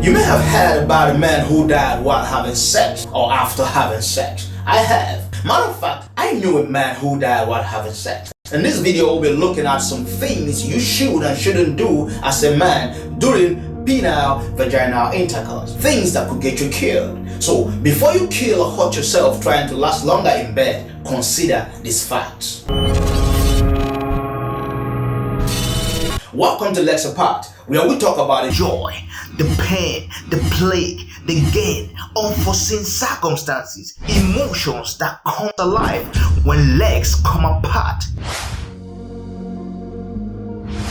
You may have heard about a man who died while having sex or after having sex. I have. Matter of fact, I knew a man who died while having sex. In this video, we'll be looking at some things you should and shouldn't do as a man during penile vaginal intercourse. Things that could get you killed. So, before you kill or hurt yourself trying to last longer in bed, consider these facts. Welcome to Lex Apart, where we talk about the joy, the pain, the play, the gain, unforeseen circumstances, emotions that come to life when legs come apart.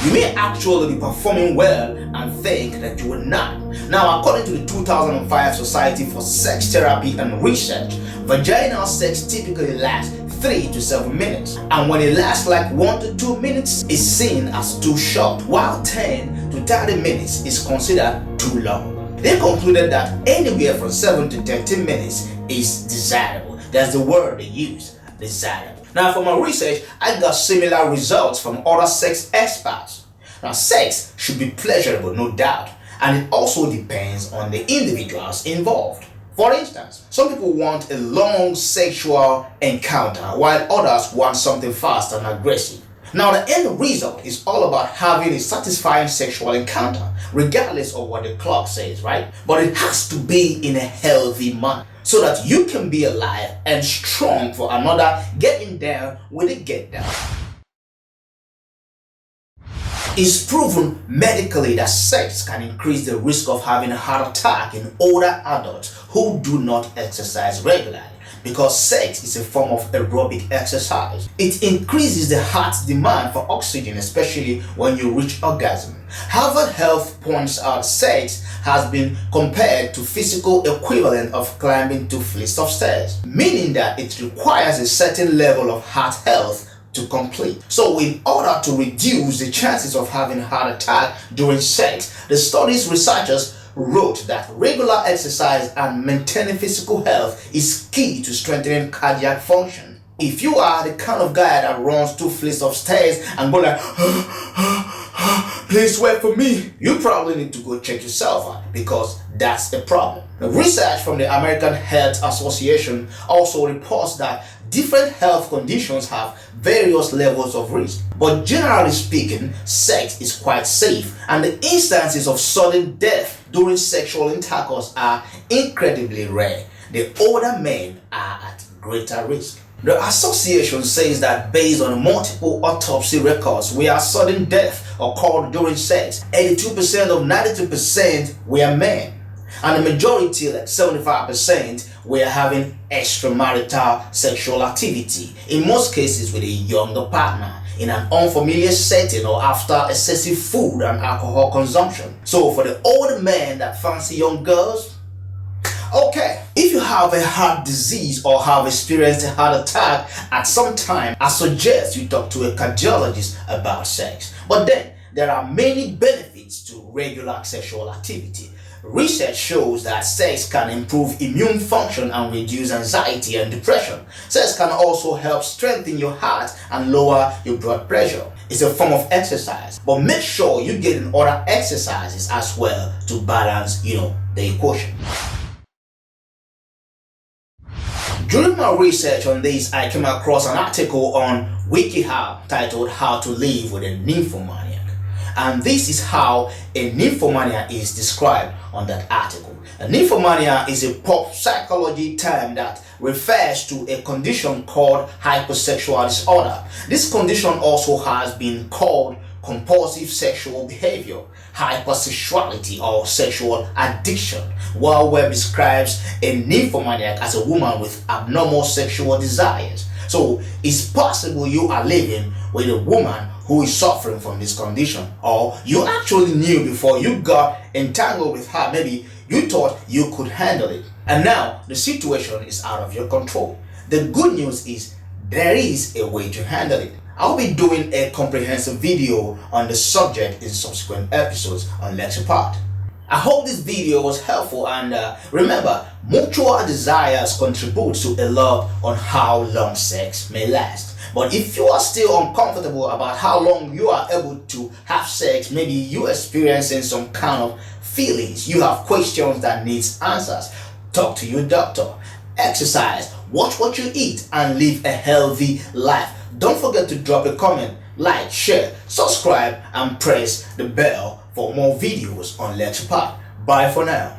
You may actually be performing well and think that you will not. Now, according to the 2005 Society for Sex Therapy and Research, vaginal sex typically lasts 3 to 7 minutes, and when it lasts like 1 to 2 minutes, it's seen as too short, while 10 to 30 minutes is considered too long. They concluded that anywhere from 7 to 13 minutes is desirable. That's the word they use, desirable. Now, from my research, I got similar results from other sex experts. Now, sex should be pleasurable, no doubt, and it also depends on the individuals involved. For instance, some people want a long sexual encounter while others want something fast and aggressive. Now, the end result is all about having a satisfying sexual encounter, regardless of what the clock says, right? But it has to be in a healthy manner, so that you can be alive and strong for another getting down with a get down. It's proven medically that sex can increase the risk of having a heart attack in older adults who do not exercise regularly, because sex is a form of aerobic exercise. It increases the heart's demand for oxygen, especially when you reach orgasm. Harvard Health points out sex has been compared to physical equivalent of climbing 2 flights of stairs, meaning that it requires a certain level of heart health to complete. So in order to reduce the chances of having a heart attack during sex, the study's researchers wrote that regular exercise and maintaining physical health is key to strengthening cardiac function. If you are the kind of guy that runs 2 flights of stairs and go like, please wait for me, you probably need to go check yourself out, because that's the problem. The research from the American Heart Association also reports that different health conditions have various levels of risk, but generally speaking, sex is quite safe, and the instances of sudden death during sexual intercourse are incredibly rare. The older men are at greater risk. The association says that based on multiple autopsy records where sudden death occurred during sex, 82% of 92% were men, and the majority, like 75%, were having extramarital sexual activity, in most cases with a younger partner, in an unfamiliar setting or after excessive food and alcohol consumption. So for the old men that fancy young girls, okay, if you have a heart disease or have experienced a heart attack at some time, I suggest you talk to a cardiologist about sex. But then, there are many benefits to regular sexual activity. Research shows that sex can improve immune function and reduce anxiety and depression. Sex can also help strengthen your heart and lower your blood pressure. It's a form of exercise, but make sure you get in other exercises as well to balance, the equation. During my research on this, I came across an article on WikiHow titled How to Live with a Nymphomaniac. And this is how a nymphomania is described on that article. A nymphomania is a pop psychology term that refers to a condition called hypersexual disorder. This condition also has been called compulsive sexual behavior, hypersexuality, or sexual addiction, while Webb describes a nymphomaniac as a woman with abnormal sexual desires. So it's possible you are living with a woman who is suffering from this condition, or you actually knew before you got entangled with her. Maybe you thought you could handle it, and now the situation is out of your control. The good news is there is a way to handle it. I'll be doing a comprehensive video on the subject in subsequent episodes on Lex Apart. I hope this video was helpful, and remember, mutual desires contribute to a lot on how long sex may last. But if you are still uncomfortable about how long you are able to have sex, maybe you experiencing some kind of feelings, you have questions that needs answers, talk to your doctor. Exercise, watch what you eat, and live a healthy life. Don't forget to drop a comment, like, share, subscribe, and press the bell for more videos on Lecture Part. Bye for now.